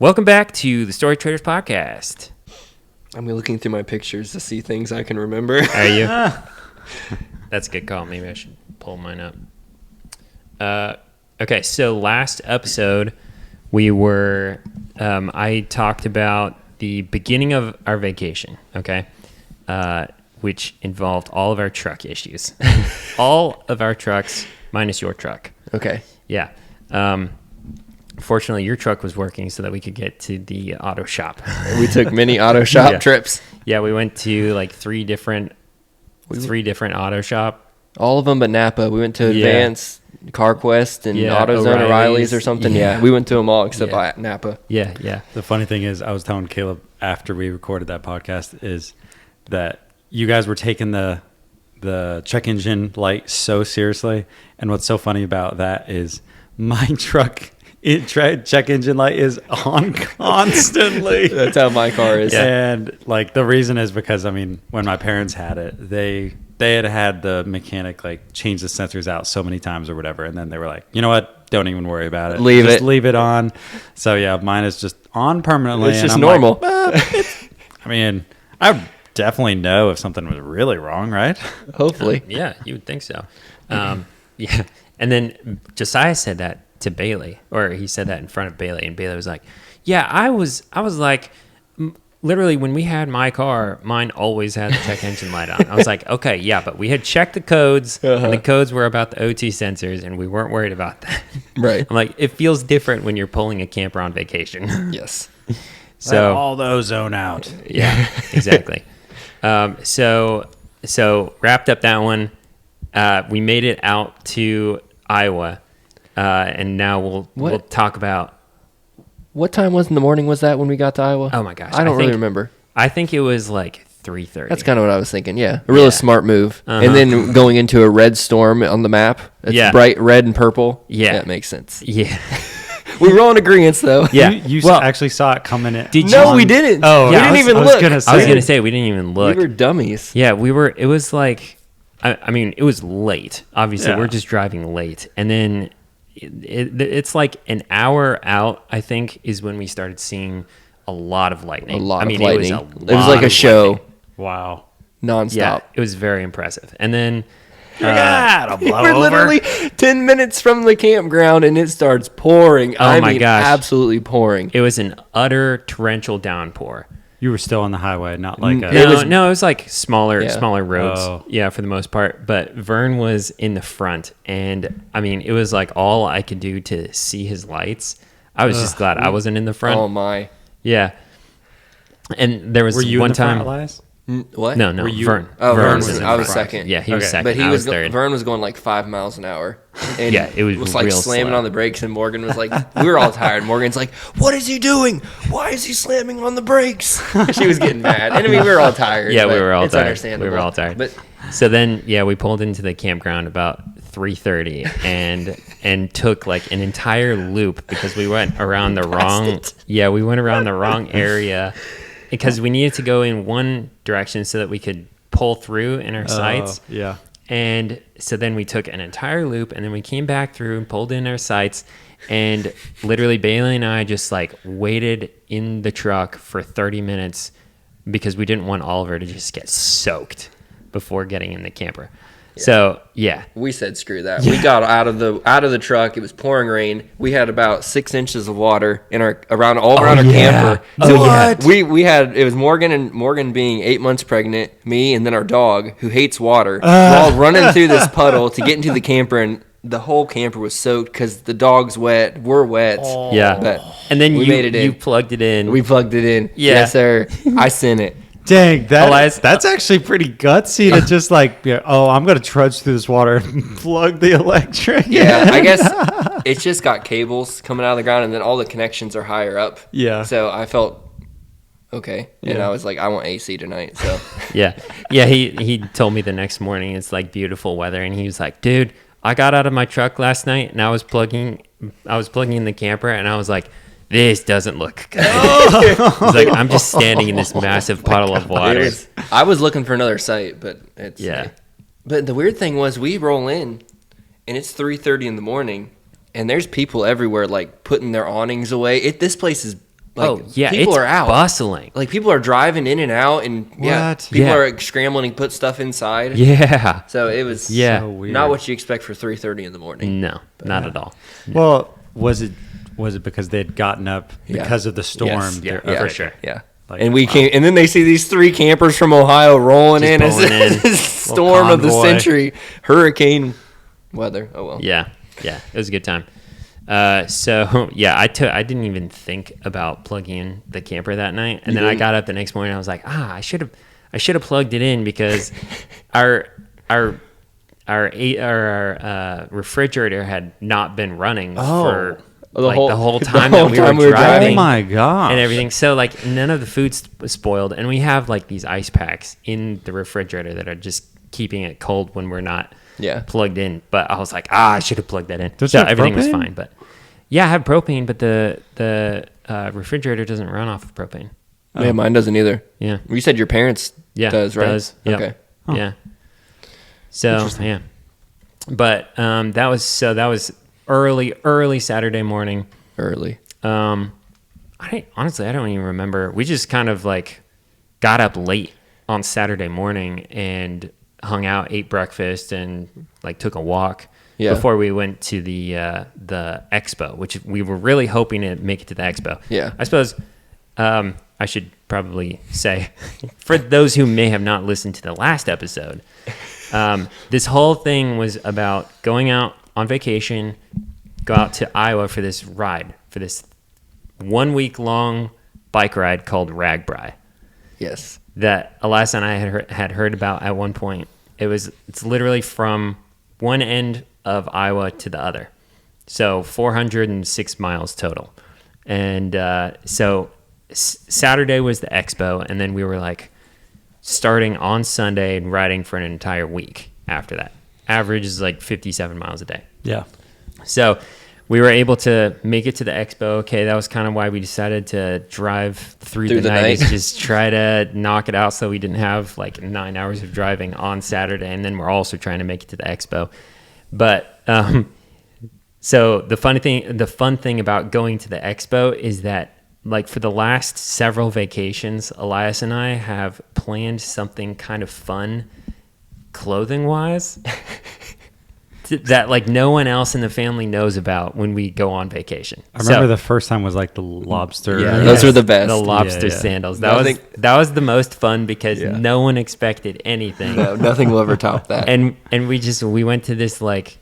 Welcome back to the Story Traders Podcast. I'm looking through my pictures to see things I can remember. Are you? That's a good call. Maybe I should pull mine up. Okay, so last episode, I talked about the beginning of our vacation, okay, which involved all of our truck issues. All of our trucks, minus your truck. Okay. Yeah. Fortunately, your truck was working so that we could get to the auto shop. We took many auto shop trips. Yeah, we went to like three different auto shop. All of them but Napa. We went to Advance, CarQuest, and AutoZone O'Reilly's or something. Yeah, we went to them all except Napa. Yeah. The funny thing is, I was telling Caleb after we recorded that podcast is that you guys were taking the check engine light so seriously. And what's so funny about that is my truck... check engine light is on constantly. That's how my car is. And like the reason is because when my parents had it, they had the mechanic like change the sensors out so many times or whatever, and then they were like, you know what, don't even worry about it, just leave it on. So yeah, mine is just on permanently. It's just normal. Like, I would definitely know if something was really wrong, right? Hopefully. Yeah, you would think so. Yeah, and then Josiah said that to Bailey, or he said that in front of Bailey, and Bailey was like, yeah, I was like, literally when we had my car, mine always had the check engine light on. I was like, okay, yeah, but we had checked the codes, and the codes were about the OT sensors, and we weren't worried about that. Right. I'm like, it feels different when you're pulling a camper on vacation. Yes. So let all those zone out. Yeah, exactly. So wrapped up that one. We made it out to Iowa. And now we'll talk about... What time in the morning was that when we got to Iowa? Oh my gosh. I don't really remember. I think it was like 3:30. That's kind of what I was thinking, yeah. A really smart move. And then going into a red storm on the map. It's bright red and purple. Yeah. That makes sense. Yeah. We were all in agreement, though. Yeah. You actually saw it coming in. No, we didn't. Oh, we didn't even look. I was going to say, we didn't even look. We were dummies. Yeah, we were... It was like... it was late. Obviously, we're just driving late. And then... It's like an hour out, I think, is when we started seeing a lot of lightning. It was of like a show. Lightning. Wow. Nonstop. Yeah, it was very impressive. And then... we're literally 10 minutes from the campground, and it starts pouring. Oh my gosh. Absolutely pouring. It was an utter torrential downpour. You were still on the highway, not like a... No, it was like smaller roads. Oh. Yeah, for the most part. But Vern was in the front, and it was like all I could do to see his lights. I was just glad I wasn't in the front. Oh my. Yeah. And there was Were you one in the time... front, Elias? What? No, Were you... Vern. Oh, Vern was in I was front. second. Yeah, he was second. But I was third. Vern was going like 5 miles an hour. And Yeah, it was like real slamming slow. on the brakes, and Morgan was like, we were all tired. Morgan's like, what is he doing? Why is he slamming on the brakes? She was getting mad. And we were all tired. Yeah, we were all it's tired. Understandable. We were all tired. But so then, we pulled into the campground about 3:30 and took like an entire loop because we went around the wrong. Yeah, we went around the wrong area because we needed to go in one direction so that we could pull through in our sights. Yeah. And so then we took an entire loop, and then we came back through and pulled in our sights, and literally Bailey and I just like waited in the truck for 30 minutes because we didn't want Oliver to just get soaked before getting in the camper. Yeah. So we said screw that. We got out of the truck. It was pouring rain. We had about 6 inches of water in around our camper. So we had, it was Morgan being 8 months pregnant, me, and then our dog who hates water. We're all running through this puddle to get into the camper, and the whole camper was soaked because the dog's wet. We're wet. Yeah. But and then we made it in. You plugged it in. We plugged it in. Yeah. Yes, sir. I sent it. Dang, that's actually pretty gutsy to just like, I'm going to trudge through this water and plug the electric. Yeah, I guess it's just got cables coming out of the ground, and then all the connections are higher up. Yeah. So I felt okay. And I was like, I want AC tonight. So Yeah. He told me the next morning it's like beautiful weather, and he was like, dude, I got out of my truck last night and I was plugging in the camper, and I was like, this doesn't look good. It's like, I'm just standing in this massive puddle of water. I was looking for another site, but it's... Yeah. But the weird thing was we roll in, and it's 3:30 in the morning, and there's people everywhere, like, putting their awnings away. This place is People are out. Bustling. Like people are driving in and out, and people are scrambling to put stuff inside. Yeah. So it was so weird. not what you expect for 3:30 in the morning. No, not at all. Well, was it because they had gotten up because of the storm? Yes. Yeah, Okay. for sure. Yeah. Like, And we came, and then they see these 3 campers from Ohio rolling Just in. pulling in. It's storm of the convoy. century, hurricane weather. Oh well. Yeah, it was a good time. So yeah, I didn't even think about plugging in the camper that night, and then I got up the next morning. I was like, I should have plugged it in because our refrigerator had not been running for the whole time that we were driving. Oh my gosh. And everything. So like none of the food's spoiled, and we have like these ice packs in the refrigerator that are just keeping it cold when we're not plugged in. But I was like, I should have plugged that in. So everything was fine. But yeah, I have propane, but the refrigerator doesn't run off of propane. Yeah, mine doesn't either. Yeah. You said your parents does, right? Does. Yep. Okay. Huh. Yeah. So yeah. But that was early Saturday morning. Early. I don't even remember. We just kind of like got up late on Saturday morning and hung out, ate breakfast, and like took a walk before we went to the expo, which we were really hoping to make it to the expo. Yeah. I suppose I should probably say, for those who may have not listened to the last episode, this whole thing was about going out on vacation, go out to Iowa for this 1 week long bike ride called RAGBRAI. Yes. That Elias and I had heard about at one point. It's literally from one end of Iowa to the other. So 406 miles total. And so Saturday was the expo, and then we were like starting on Sunday and riding for an entire week after that. Average is like 57 miles a day. Yeah. So we were able to make it to the expo. Okay, that was kind of why we decided to drive through the night. Just try to knock it out so we didn't have like 9 hours of driving on Saturday. And then we're also trying to make it to the expo. But so the fun thing about going to the expo is that like for the last several vacations, Elias and I have planned something kind of fun clothing wise that like no one else in the family knows about when we go on vacation. I remember the first time was like the lobster. Yeah, those were the best. The lobster sandals. That was the most fun because no one expected anything. No, nothing will ever top that. And we went to this like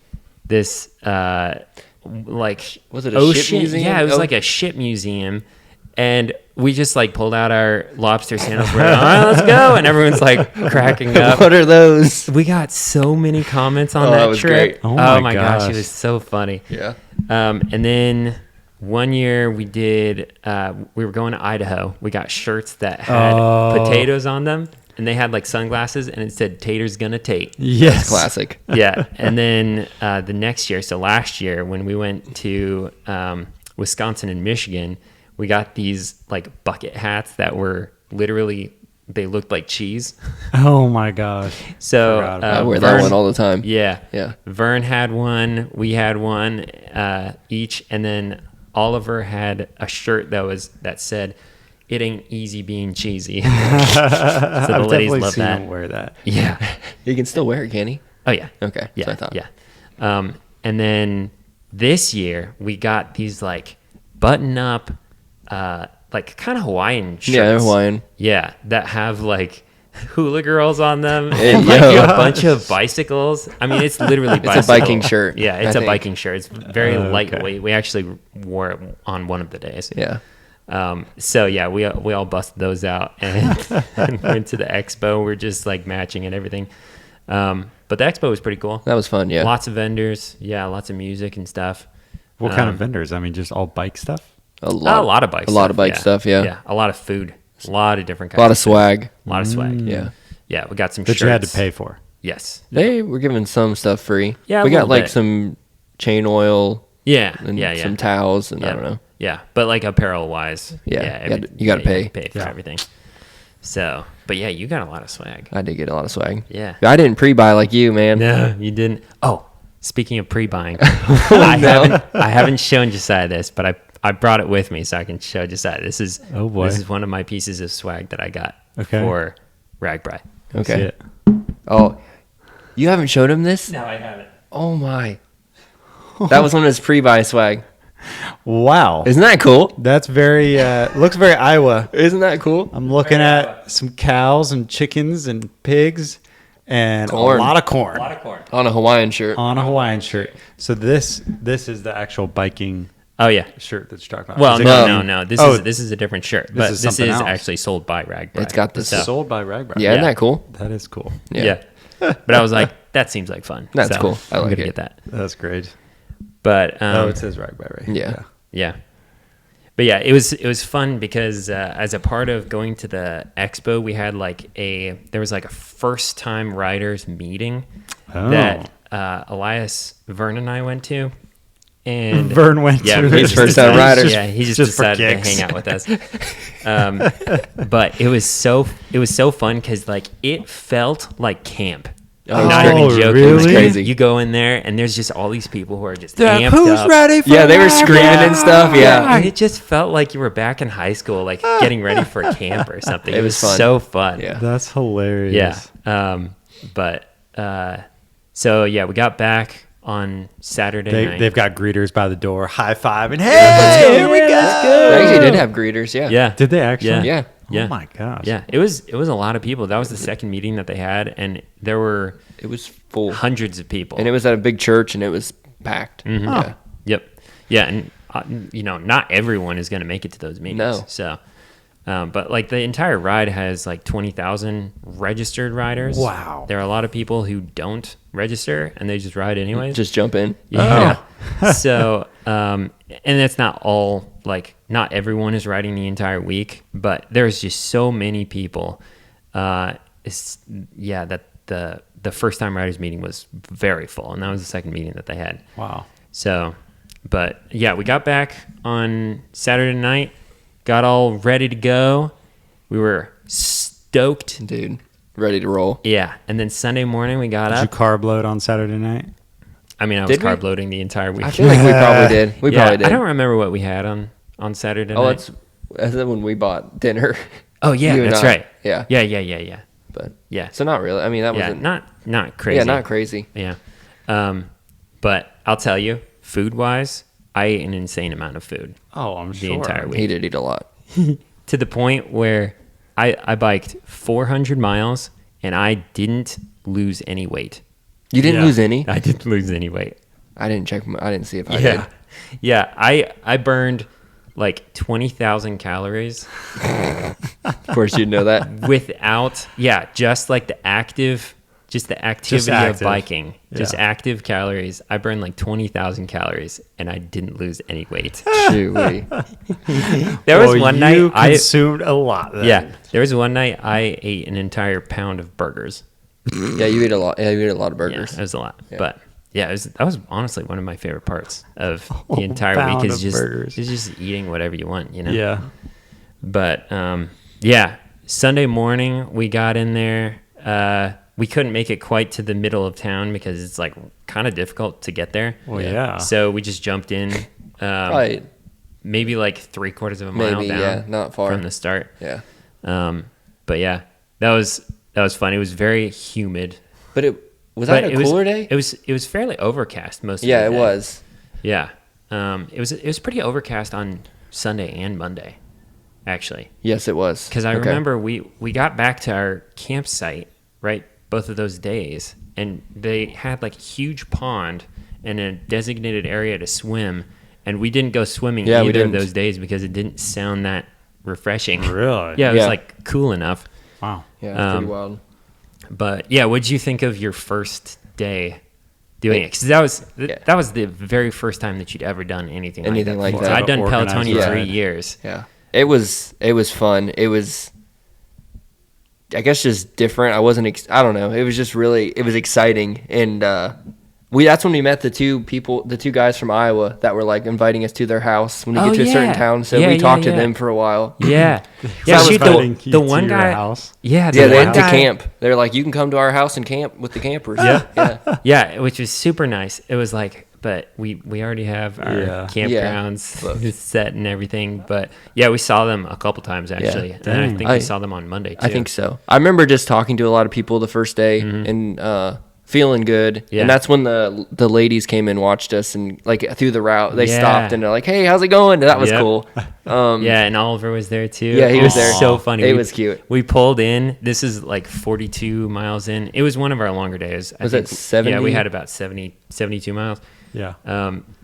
was it a ocean? Ship museum? Yeah, it was like a ship museum. And we just like pulled out our lobster sandals. We're like, all right, let's go. And everyone's like cracking up. What are those? We got so many comments on that that was trip. great. Oh my gosh, it was so funny. Yeah. And then one year we were going to Idaho. We got shirts that had potatoes on them, and they had like sunglasses, and it said "Tater's gonna Tate." Yes. Classic. Yeah. And then the next year, so last year when we went to Wisconsin and Michigan, we got these like bucket hats that were literally, they looked like cheese. Oh my gosh. So I wear that one all the time. Yeah. Yeah. Vern had one, we had one each, and then Oliver had a shirt that said, "It ain't easy being cheesy." So the I've ladies definitely love seen that. him wear that. Yeah. You can still wear it, can he? Oh yeah. Okay. Yeah. So I thought. Yeah. And then this year we got these like button up, like kind of Hawaiian shirts. Yeah, they're Hawaiian. Yeah, that have like hula girls on them Hey, and like yo. a bunch of bicycles. I mean, it's literally bicycle. It's a biking shirt. Yeah, it's I a think. biking shirt. It's very Okay. lightweight. We actually wore it on one of the days. Yeah. So yeah, we all busted those out and went to the expo. We're just like matching and everything. But the expo was pretty cool. That was fun. Yeah. Lots of vendors. Yeah, lots of music and stuff. What kind of vendors? I mean, just all bike stuff? A lot of bike A lot of bike stuff. Yeah. Yeah, a lot of food. A lot of different kinds A lot of food. swag. A lot of swag. Yeah. Yeah, we got some That shirts. you had to pay for. Yes. They were giving some stuff free. Yeah, We a got little like bit. some chain oil Yeah. and Yeah. some towels and I don't know. Yeah, but like apparel wise. Yeah, you gotta pay. Pay for Yeah. everything. So, but yeah, you got a lot of swag. I did get a lot of swag. Yeah. I didn't pre-buy like you, man. No, you didn't. Oh, speaking of pre-buying, I haven't shown Josiah this, but I brought it with me so I can show Josiah. This is Oh, boy. This is one of my pieces of swag that I got Okay. for RAGBRAI. Let's see Okay. it. Oh, you haven't showed him this? No, I haven't. Oh my. That was one of his pre-buy swag. Wow. Isn't that cool? That's very, looks very Iowa. Isn't that cool? I'm looking at some cows and chickens and pigs and Corn. a lot of corn A lot of corn. On a Hawaiian shirt. on a Hawaiian shirt. So this is the actual biking Oh yeah. shirt that you're talking about. Well, Is it no. got- This is a different shirt, but is this something is else. actually sold by RAGBRAI. It's got the So- sold by RAGBRAI. Yeah, isn't that cool? That is cool. Yeah. But I was like, that seems like fun. That's So, cool. I I'm like gonna it. get that. That's great. But Oh, it says RAGBRAI right? Yeah. yeah. But yeah, it was fun because as a part of going to the expo, we had there was like a first time riders meeting Oh. that Elias, Vern, and I went to. And Vern went yeah, to he it. just First time decided- riders. Yeah, he just Just for decided to kicks. hang out with us. But it was so fun because it felt like camp. Oh, I'm not really? even joking. Really? It's crazy. You go in there and there's just all these people who are just amped Who's up. ready for Yeah, they were screaming and stuff. Yeah. And it just felt like you were back in high school, like getting ready for camp or something. It It was was fun. so fun. Yeah. That's hilarious. Yeah. So yeah, we got back on Saturday night. They've got greeters by the door, high five, and hey, here we go. They actually did have greeters. Yeah. Yeah. Did they actually? Yeah. Yeah. Yeah. Oh my gosh. Yeah. It was a lot of people. That was the second meeting that they had, and there were It was full. hundreds of people. And it was at a big church and it was packed. Mhm. Yeah. Yep. Yeah, and not everyone is going to make it to those meetings. No. So, but the entire ride has 20,000 registered riders. Wow. There are a lot of people who don't register and they just ride anyways. Just jump in. Yeah. So, and that's not all. Not everyone is riding the entire week, but there's just so many people. That the first time riders meeting was very full, and that was the second meeting that they had. Wow. So, but yeah, we got back on Saturday night, got all ready to go. We were stoked. Dude, ready to roll. Yeah. And then Sunday morning we got Did you up. carb load on Saturday night? I mean, I was Did we? carb loading the entire week. I feel like we probably did. We Yeah, probably did. I don't remember what we had on Saturday Oh, night. that's when we bought dinner. Oh yeah, You and that's I. right. Yeah. Yeah. But Yeah. so not really. I mean, that Yeah, wasn't. not crazy. Yeah, not crazy. Yeah. But I'll tell you, food wise, I ate an insane amount of food Oh, I'm the entire week. He did eat a lot. To the point where I biked 400 miles and I didn't lose any weight. You didn't Yeah. lose any. I didn't lose any weight. I didn't check. I didn't see if I yeah. did. Yeah. I burned 20,000 calories Of course, you'd know that. without, just the activity of active. biking, just Yeah. active calories. I burned 20,000 calories and I didn't lose any weight. Chewy. There was Well, one you night consumed a lot. Then. there was one night I ate an entire pound of burgers. Yeah, you ate a lot. Yeah, you ate a lot of Yeah, burgers. it was a lot. Yeah. But yeah, that was honestly one of my favorite parts of Oh, the entire pound week of burgers. is just eating whatever you want, Yeah. But Sunday morning we got in there. We couldn't make it quite to the middle of town because it's kind of difficult to get there. Well, yeah. So we just jumped in, Right. maybe 3/4 of a mile Maybe. down Yeah. Not far. from the start. Yeah. But yeah, that was fun. It was very humid. But was that a cooler day? It was fairly overcast most of Yeah, the it day. was. Yeah. It was pretty overcast on Sunday and Monday, actually. Yes, it was. Because I Okay. remember we got back to our campsite, right, both of those days, and they had a huge pond and a designated area to swim, and we didn't go swimming Yeah, we either of didn't. those days because it didn't sound that refreshing. Really? Yeah, it was Yeah. cool enough. Wow. Yeah, it's pretty Um, wild. But yeah, what did you think of your first day doing it? Because that was the very first time that you'd ever done anything Anything like like that. that. I'd done Organized Pelotoning for ride. 3 years. Yeah. It was fun. It was, I guess, just different. I don't know. It was just it was exciting. And that's when we met the two guys from Iowa that were inviting us to their house when we Oh, get to a certain yeah. town. So Yeah, we yeah, talked to yeah. them for a while. Yeah. So Yeah, I was shoot, inviting the you to one your guy. house. Yeah, Yeah, the they one had to guy, camp. They're like, you can come to our house and camp with the campers. Yeah. Yeah. Yeah, which was super nice. It was but we already have our Yeah. campgrounds Yeah. set and everything. But yeah, we saw them a couple times actually, and I think we saw them on Monday too. I think so. I remember just talking to a lot of people the first day and feeling good. Yeah. And that's when the ladies came and watched us and like through the route they Yeah. stopped and they're like, "Hey, how's it going?" And that was Yep. cool. Yeah, and Oliver was there too. Yeah, he was there. So funny. It was cute. We pulled in. This is like 42 miles in. It was one of our longer days. Was it 70? Yeah, we had about 72 miles. Yeah.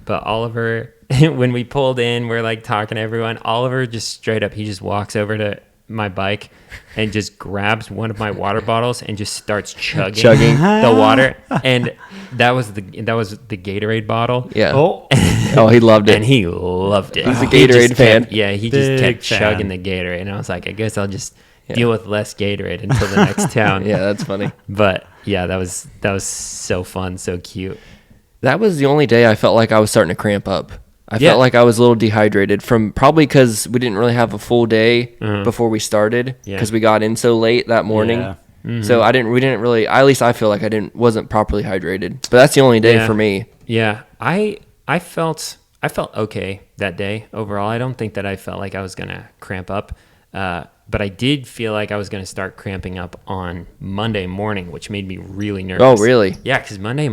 But Oliver, when we pulled in, we're like talking to everyone. Oliver just straight up, he just walks over to my bike and just grabs one of my water bottles and just starts chugging the water. And that was the Gatorade bottle. Yeah. Oh. Oh, he loved it. And he loved it. He's a He Gatorade just fan. kept- yeah, he Big just kept fan. chugging the Gatorade. And I was like, I guess I'll just deal with less Gatorade until the next town. Yeah, that's funny. But yeah, that was so fun, so cute. That was the only day I felt like I was starting to cramp up. I Yeah. felt like I was a little dehydrated from probably because we didn't really have a full day before we started Yeah. because we got in so late that morning. Yeah. So we didn't really, at least I feel like wasn't properly hydrated. But that's the only day Yeah. for me. Yeah, I felt okay that day overall. I don't think that I felt like I was gonna cramp up, but I did feel like I was gonna start cramping up on Monday morning, which made me really nervous. Oh, really? Yeah, because Monday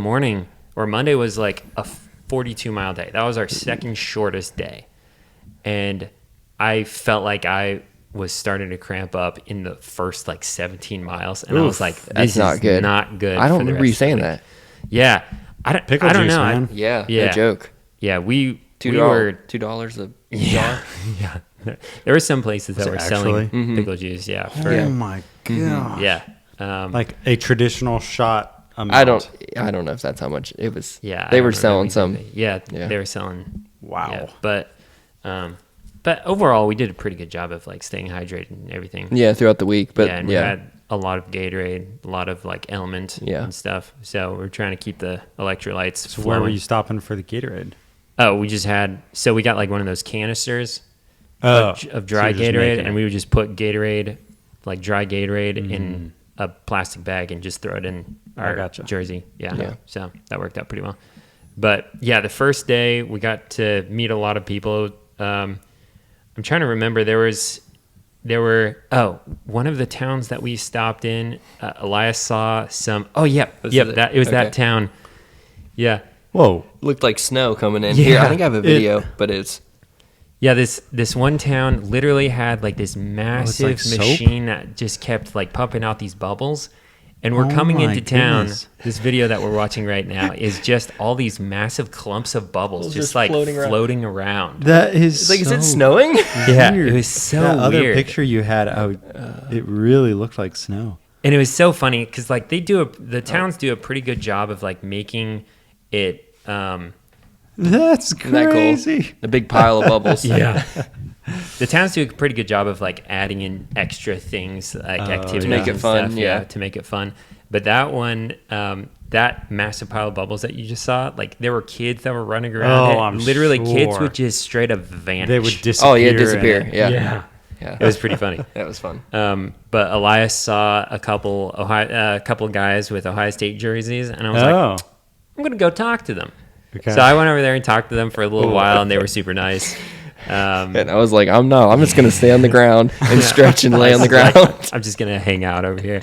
was like a 42-mile day. That was our second shortest day, and I felt like I was starting to cramp up in the first like 17 miles, and I was like, That's "This not is good. not good." I don't for the remember you rest of the saying week. that. Yeah, I don't Pickle juice, know. man. Yeah, Yeah. no joke. Yeah, we $2 were $2 a yeah, yeah. There were some places that it were selling actually? pickle juice. Yeah, for, Oh my god. yeah, Like a traditional shot amount. I don't know if that's how much it was. yeah. They I were don't selling remember some. exactly. Yeah, Yeah. they were selling. Wow. Yeah, but overall, we did a pretty good job of like staying hydrated and everything. Yeah, throughout the week. But yeah, and we had a lot of Gatorade, a lot of like Element and stuff. So we're trying to keep the electrolytes. So where were you stopping for the Gatorade? Oh, we got like one of those canisters Oh, of dry so you're just Gatorade, making and it. we would just put Gatorade, like dry Gatorade, in a plastic bag and just throw it in our gotcha. jersey. Yeah. Yeah. So that worked out pretty well. But yeah, the first day we got to meet a lot of people. I'm trying to remember. There were one of the towns that we stopped in. Elias saw some. Oh yeah, it was that town. Yeah. Whoa. looked like snow coming in. Yeah. Here, I think I have a video, but it's Yeah, this one town literally had like this massive like soap? machine that just kept like pumping out these bubbles. And we're Oh coming my into town. goodness. This video that we're watching right now is just all these massive clumps of bubbles just just like floating around. around. That is like, is it so snowing? Yeah, weird. it was so that other weird. picture you had, it really looked like snow. And it was so funny because like the towns do a pretty good job of like making it. That's Isn't that crazy. cool? A big pile of bubbles. Yeah. The towns do a pretty good job of like adding in extra things like activities To make it and fun, stuff, yeah. to make it fun. But that one, that massive pile of bubbles that you just saw, like there were kids that were running around. Oh, it. I'm Literally, kids sure. would just straight up vanish. They would disappear. Oh yeah, in disappear. it. Yeah. It was pretty funny. That was fun. But Elias saw a couple guys with Ohio State jerseys, and I was like, Oh. I'm gonna go talk to them. Okay. So I went over there and talked to them for a little while, and they were super nice. And I was like, I'm just gonna stay on the ground and stretch and lay on the ground. I'm just gonna hang out over here.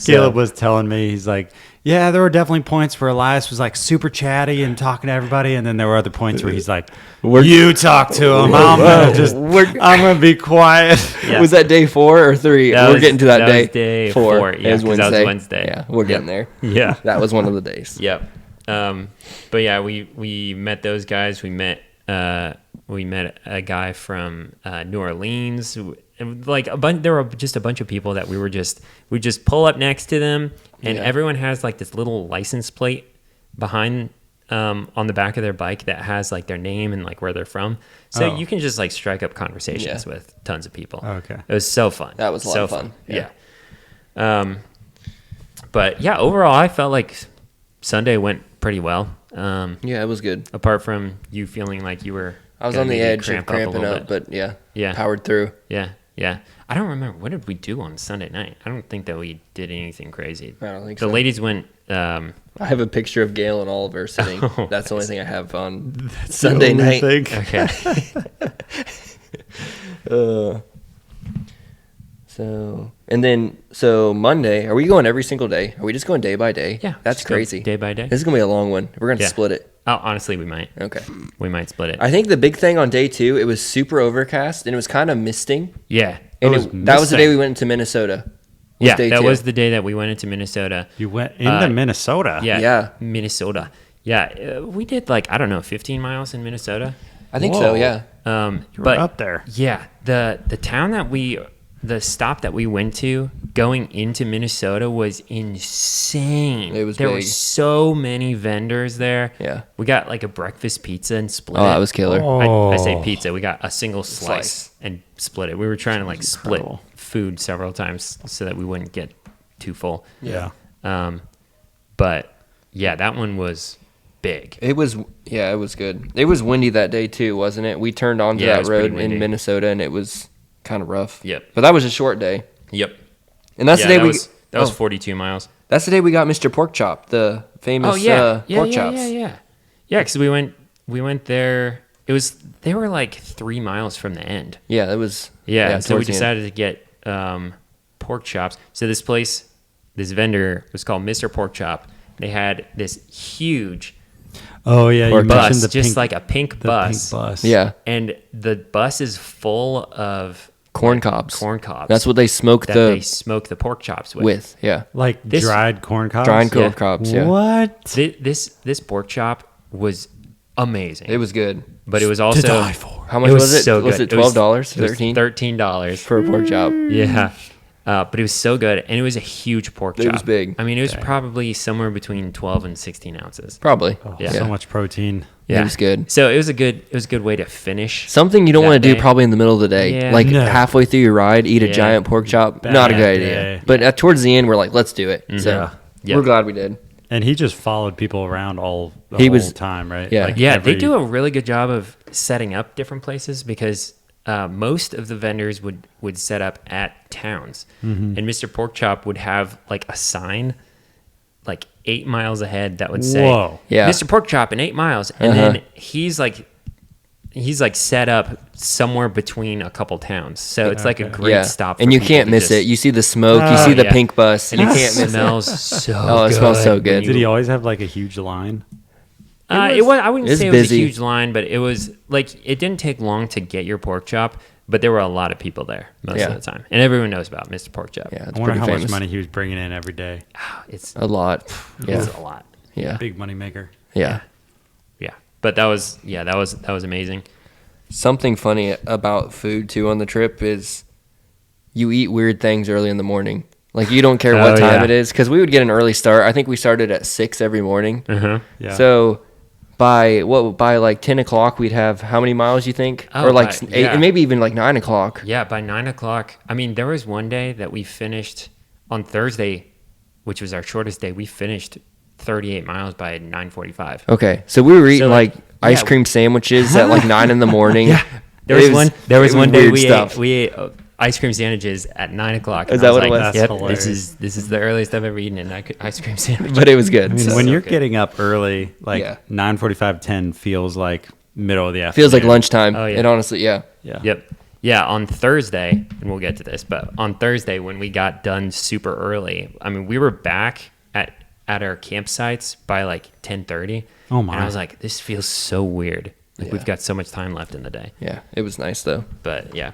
Caleb was telling me, he's like, yeah, there were definitely points where Elias was like super chatty and talking to everybody, and then there were other points where he's like, you talk to him. I'm gonna be quiet. Yeah. Was that day 4 or 3? We're getting to that day. Was day 4. four. Yeah, It was 'cause Wednesday. that was Wednesday. Yeah, we're getting there. Yeah. That was one of the days. Yep. But yeah, we met those guys. We met a guy from New Orleans. Like there were just a bunch of people that we just pull up next to them, and Yeah. everyone has like this little license plate behind on the back of their bike that has like their name and like where they're from. So Oh. you can just like strike up conversations Yeah. with tons of people. Okay. It was so fun. That was a lot so of fun. Yeah. But yeah, overall, I felt like Sunday went pretty well. Yeah, it was good. Apart from you feeling like you were, I was gonna on the maybe edge of cramp a cramping little up, bit. but yeah, Yeah. powered through. Yeah. Yeah. I don't remember. What did we do on Sunday night? I don't think that we did anything crazy. I don't think the so. ladies went. I have a picture of Gail and Oliver sitting. Oh, That's the only thing I have on Sunday night. Okay. So Monday, are we going every single day? Are we just going day by day? Yeah. That's just go crazy. Day by day. This is going to be a long one. We're going to Yeah. split it. Oh, honestly, we might. Okay. We might split it. I think the big thing on day 2, it was super overcast and it was kind of misting. Yeah. And was that was the day misting. we went into Minnesota. Yeah. day That 2. was the day that we went into Minnesota. You went into Minnesota. Yeah. Yeah. Minnesota. Yeah. We did like, I don't know, 15 miles in Minnesota. I think Whoa. so, yeah. You were But up there. Yeah. The town that the stop that we went to going into Minnesota was insane. It was there were big. so many vendors there. Yeah. We got like a breakfast pizza and split Oh, it. that was killer. I say Oh. pizza. We got a single slice and split it. We were trying to like split incredible. food several times so that we wouldn't get too full. Yeah. But yeah, that one was big. It was good. It was windy that day too, wasn't it? We turned onto Yeah, it that was pretty road windy. in Minnesota and it was kind of rough. Yep. But that was a short day. Yep. And that's Yeah, the day that was 42 miles. That's the day we got Mr. Pork Chop, the famous pork chops. Yeah, because we went there. They were like 3 miles from the end. Yeah, it was. Yeah, so we towards the end. decided to get pork chops. So this vendor was called Mr. Pork Chop. They had this huge Oh yeah, you Pork mentioned bus, the just pink, like a pink the bus. pink bus. Yeah, And the bus is full of corn cobs. corn cobs. That's what they smoke they smoke the pork chops with. with. Yeah, like This- dried corn cobs. dried corn Yeah. cobs. Yeah, What? This pork chop was amazing. it was good. but it was also die for. How much was it? So was good. it $12? It was 13 $13 for a pork chop? Yeah. But it was so good, and it was a huge pork chop. It was big. I mean, it was probably somewhere between 12 and 16 ounces. Probably. Yeah. So much protein. Yeah, It was good. So it was a good way to finish. Something you don't that want to do day. probably in the middle of the day. Yeah. Like No. halfway through your ride, eat a Yeah. giant pork chop. Not a Bad good idea. day. But towards the end, we're like, let's do it. So Yeah. Yeah. we're glad we did. And he just followed people around all the He whole was- time, right? yeah. Like Yeah, every- they do a really good job of setting up different places because most of the vendors would set up at towns, and Mr. Pork Chop would have like a sign like 8 miles ahead that would say, Whoa. Yeah. Mr. Pork Chop in 8 miles. And then he's like set up somewhere between a couple towns. So it's like a Okay. great Yeah. stop. And for you people can't to miss just- it. You see the smoke. You Oh, see the yeah. pink bus. And you can't miss it. smells so Oh, it smells so good. Did he always have like a huge line? It was. I wouldn't it's say it was busy. a huge line, but it was like it didn't take long to get your pork chop. But there were a lot of people there most Yeah. of the time, and everyone knows about Mr. Pork Chop. Yeah, it's I wonder pretty how famous. much money he was bringing in every day. It's A lot. Yeah. it's a lot. Yeah. Big money maker. Yeah. Yeah, but that was amazing. Something funny about food too on the trip is you eat weird things early in the morning. Like you don't care what Oh, time yeah. it is because we would get an early start. I think we started at 6 every morning. Uh-huh. Yeah. So by like 10 o'clock we'd have how many miles you think? Oh, or like by- 8, yeah. and maybe even like 9 o'clock. Yeah, by 9 o'clock. I mean, there was one day that we finished on Thursday, which was our shortest day. We finished 38 miles by 9:45. Okay, so we were eating like, like ice yeah. cream sandwiches at like 9 in the morning. Yeah, there It was it one day weird we stuff. ate ice cream sandwiches at 9 o'clock. Is and I that what it like, was? That's Yep, hilarious. this is the earliest I've ever eaten an ice cream sandwich. But it was good. I mean, so. when so you're good. getting up early, like Yeah. 9:45, 10 feels like middle of the afternoon. Feels like lunchtime. Oh, yeah. It honestly, yeah. Yeah. Yep. Yeah, on Thursday, and we'll get to this, but on Thursday when we got done super early, I mean, we were back at our campsites by like 10:30. Oh, my. And I was like, this feels so weird. Like Yeah. we've got so much time left in the day. Yeah, it was nice though. But yeah.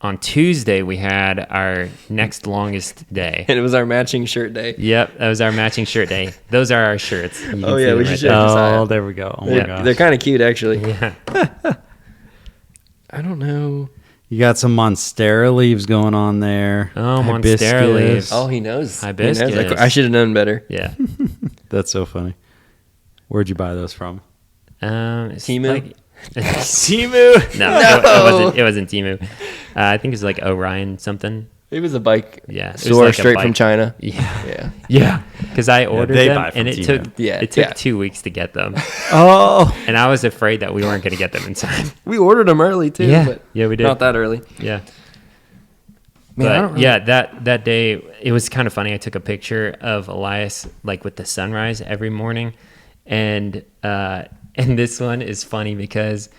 On Tuesday we had our next longest day. And it was our matching shirt day. Yep, that was our matching shirt day. Those are our shirts. You can Oh, see yeah, them we right should there. share. Josiah. Oh, there we go. Oh my They're, gosh. they're kind of cute actually. Yeah. I don't know. You got some monstera leaves going on there. Oh, Hibiscus. monstera leaves. Oh, he knows. Hibiscus. He knows. I should have known better. Yeah. That's so funny. Where'd you buy those from? It's Temu? like- Temu? No, it wasn't Temu. I think it's like Orion something. It was a bike Yeah, it was store like a straight from bike. China. Yeah. Yeah. Yeah. because I ordered they them buy from and it Timo. took 2 weeks to get them, Oh, and I was afraid that we weren't going to get them in time. We ordered them early too. Yeah. But Yeah, we did. Not that early. Yeah. Man, I don't But really- yeah, that day it was kind of funny. I took a picture of Elias like with the sunrise every morning, and this one is funny because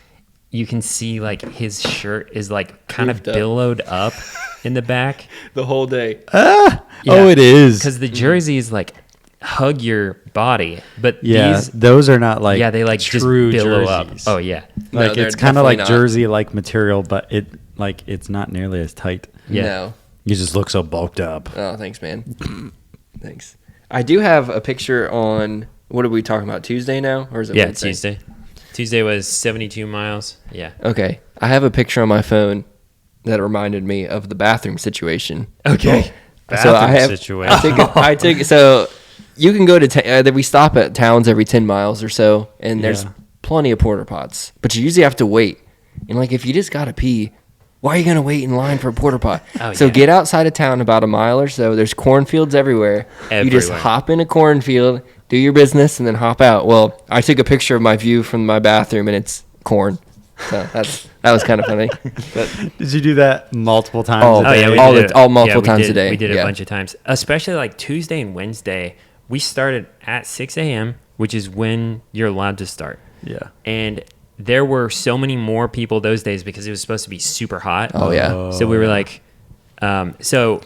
you can see like his shirt is like kind of Hooped up. billowed up in the back. The whole day. Yeah. oh, it is. Because the jerseys like hug your body, but Yeah, these those are not like they like just true billow jerseys. up. Oh yeah, No, Like they're it's kind of definitely like not. jersey like material, but it's not nearly as tight. yeah. No. You just look so bulked up. Oh, thanks, man. Thanks. I do have a picture on. What are we talking about? Tuesday now, or is it? Yeah, Wednesday? Tuesday. Tuesday was 72 miles. Yeah. Okay, I have a picture on my phone that reminded me of the bathroom situation. Okay. So I have. situation. I take so you can go to we stop at towns every 10 miles or so, and there's Yeah. plenty of porta pots, but you usually have to wait. And like if you just gotta pee, why are you gonna wait in line for a porta pot? Oh, So yeah. get outside of town about a mile or so. There's cornfields everywhere. You just Everywhere. hop in a cornfield, do your business, and then hop out. Well, I took a picture of my view from my bathroom, and it's corn. So that was kind of funny. But, Did you do that multiple times? Oh, a Oh day? yeah, we all did the- all yeah, multiple we times did- a day. We did it Yeah. a bunch of times, especially like Tuesday and Wednesday. We started at 6 a.m., which is when you're allowed to start. Yeah. And there were so many more people those days because it was supposed to be super hot. Oh, yeah. So we were like, so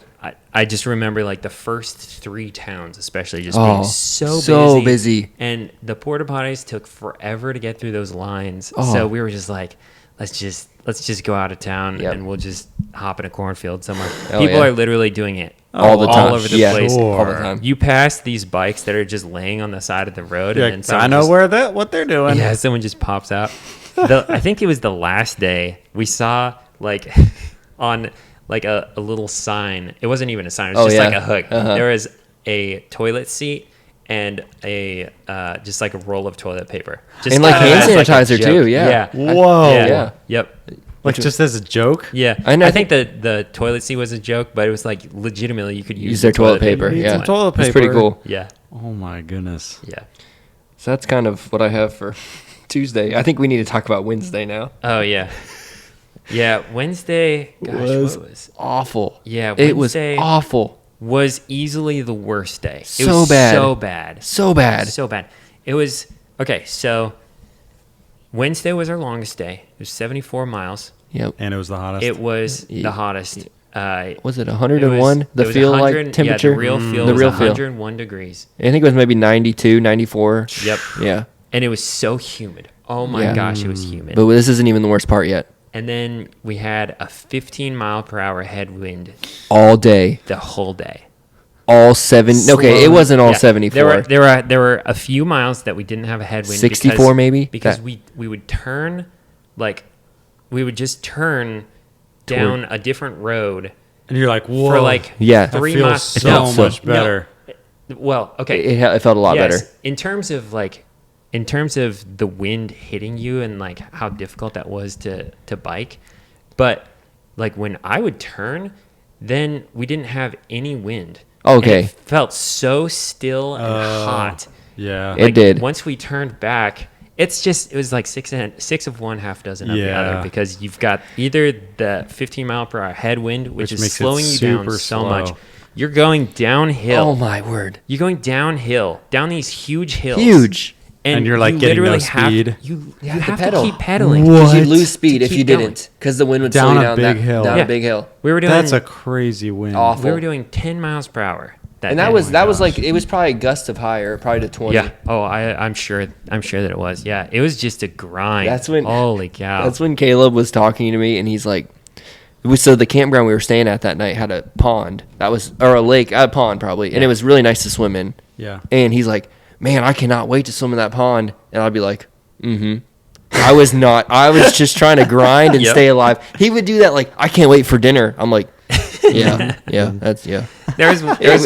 I just remember like the first 3 towns, especially just being so busy. and the porta potties took forever to get through those lines. Oh. So we were just like, let's just go out of town Yep. and we'll just hop in a cornfield somewhere. Oh, People yeah. are literally doing it All the time. all over the Yeah. place. Sure. All the time. You pass these bikes that are just laying on the side of the road, You're and then like, someone I know just, what they're doing. yeah, someone just pops out. I think it was the last day we saw like on like a little sign. It wasn't even a sign. It was Oh, just yeah. like a hook. Uh-huh. There was a toilet seat and a just like a roll of toilet paper. Just And, like, kind of hand as, like, a sanitizer, joke. too, yeah. Whoa. Yeah. Yep. Like just as a joke. Yeah. And I I think the toilet seat was a joke, but it was like legitimately you could Use their the toilet paper. Need Yeah. some toilet That's pretty paper. cool. Yeah. Oh my goodness. Yeah. So that's kind of what I have for Tuesday. I think we need to talk about Wednesday now. Oh yeah. Yeah. Wednesday. Gosh, Was what was? awful. Yeah. It was Wednesday awful. was easily the worst day. It So was bad. So bad. So bad. So bad. It was okay. So Wednesday was our longest day. It was 74 miles. Yep. And it was the hottest. It was Yeah. the hottest. Was it It 101? was- The it was feel 100 like temperature? Yeah, the real feel The was real feel. 101 degrees. I think it was maybe 92, 94. Yep. Yeah. And it was so humid. Oh my Yeah. gosh, it was humid. But this isn't even the worst part yet. And then we had a 15 mile per hour headwind All day. the whole day. All 7. Okay, it wasn't all Yeah. 74. There were a few miles that we didn't have a headwind. 64 maybe? because That- we would turn, like we would just turn down a different road and you're like, whoa. for like Yeah. that 3 feels miles. so felt so- much better. Well, okay. It felt a lot Yes, better. in terms of the wind hitting you and like how difficult that was to bike, but like when I would turn, then we didn't have any wind. Okay. And it felt so still and hot. Yeah. It did. Once we turned back, it was like six of one, half dozen of the Yeah. other, because you've got either the 15 mile per hour headwind, which is makes it slowing you down super so slow. much. You're going downhill. Oh my word. You're going downhill, down these huge hills. Huge. And you're, like, getting no literally have- speed. You have to have to pedal. keep pedaling. Because What? you'd lose speed To if you keep going. didn't. Because the wind would Down slow a you down big hill. down Yeah. a big hill. We were doing That's a crazy wind. Awful. we were doing 10 miles per hour. And that was my that was gosh. like it was probably a gust of higher, probably to 20. Yeah. Oh, I'm sure that it was. Yeah. It was just a grind. That's when- Holy cow. That's when Caleb was talking to me, and he's like, so the campground we were staying at that night had a pond or a lake, a pond probably, and it was really nice to swim in. Yeah. And he's like, man, I cannot wait to swim in that pond. And I'd be like, mm-hmm. I was not. I was just trying to grind and Yep. stay alive. He would do that like, I can't wait for dinner. I'm like, yeah, that's. There's one You're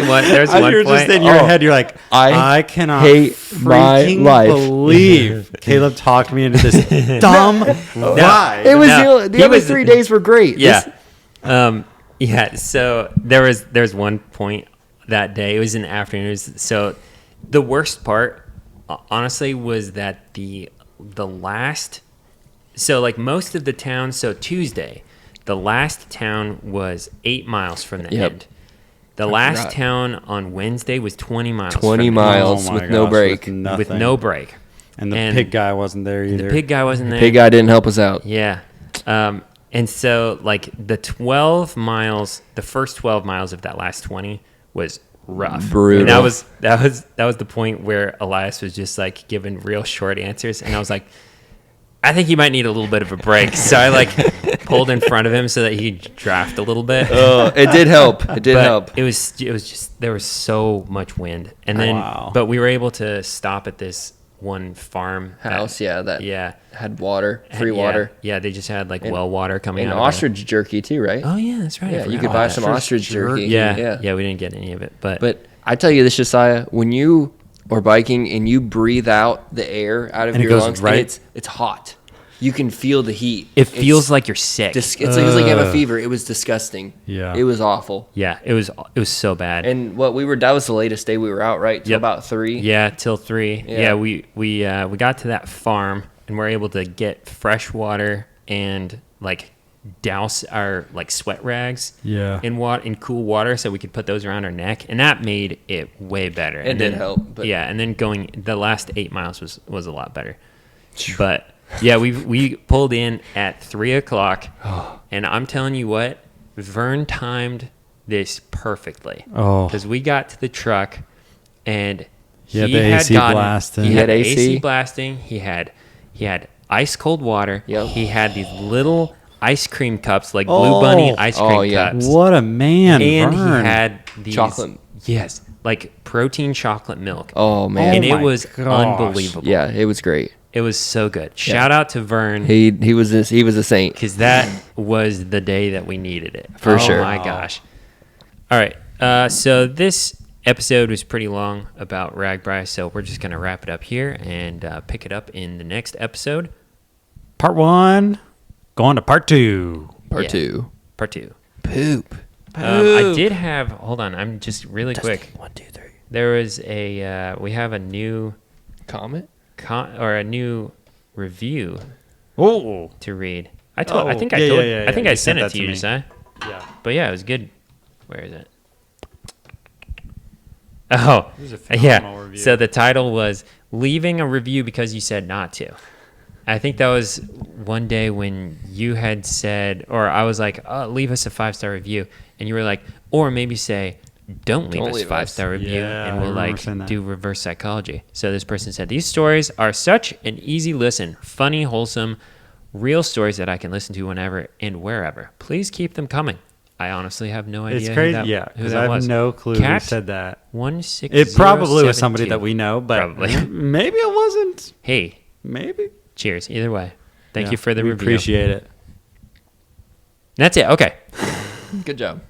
point. just in your head. You're like, I I cannot hate my freaking life. believe Caleb talked me into this dumb ride. It was No, the he other was- 3 days were great. Yeah. Yeah. So there's one point that day. It was in the afternoon. So the worst part, honestly, was that the last. So like most of the town. So Tuesday, the last town was 8 miles from the end. The last town on Wednesday was 20 miles. 20 miles with no break. With no break. And the pig guy wasn't there either. The pig guy wasn't there. Pig guy didn't help us out. Yeah. And so like the 12 miles, the first 12 miles of that last 20 was rough. Brutal. And that was the point where Elias was just like giving real short answers. And I was like, I think he might need a little bit of a break. So I like pulled in front of him so that he'd draft a little bit. Oh, it did help. It did help. It was just, there was so much wind. And then, but we were able to stop at this one farm house. That had water, free water. Yeah. They just had like well water coming out. And ostrich jerky too, right? Oh yeah, that's right. Yeah, you could buy some ostrich jerky. Yeah. We didn't get any of it. But I tell you this, Josiah, when you are biking and you breathe out the air out of your lungs, and it's hot. You can feel the heat. It feels like you're sick. It's like you have a fever. It was disgusting. Yeah. It was awful. Yeah, it was so bad. And that was the latest day we were out, right? Till about 3. Yeah, till 3. Yeah, we got to that farm and we're able to get fresh water and like douse our like sweat rags in cool water so we could put those around our neck, and that made it way better. It did help. But and then going the last 8 miles was a lot better. But yeah, we pulled in at 3:00, and I'm telling you what, Vern timed this perfectly. Because we got to the truck, and he had AC blasting. He had AC blasting. He had ice cold water. Yep. He had these little ice cream cups, like Blue Bunny ice cream cups. What a man! And Vern. he had these chocolate. Yes, like protein chocolate milk. Oh man! And it was unbelievable. Yeah, it was great. It was so good. Shout out to Vern. He was a saint. Because that was the day that we needed it. For sure. Oh my gosh. All right. So this episode was pretty long about RAGBRAI, so we're just going to wrap it up here and pick it up in the next episode. Part 1, going to part 2. Part 2. Poop. I did have, hold on, I'm just really quick. 1, 2, 3. There was we have a new comment? Or a new review to read. I sent it to you, Josiah. Yeah. But yeah, it was good. Where is it? Oh, yeah. Review. So the title was "Leaving a Review Because You Said Not to." I think that was one day when you had said, or I was like, leave us a 5-star review. And you were like, or maybe say, don't leave us a 5-star review, and we'll like do reverse psychology. So this person said, these stories are such an easy listen, funny, wholesome, real stories that I can listen to whenever and wherever. Please keep them coming. I honestly have no idea. It's crazy, who that I have was. no clue Cat who said that. 16072. It probably was somebody that we know, but probably. Maybe it wasn't. Hey, maybe. Cheers. Either way, thank you for the review. Appreciate it. That's it. Okay. Good job.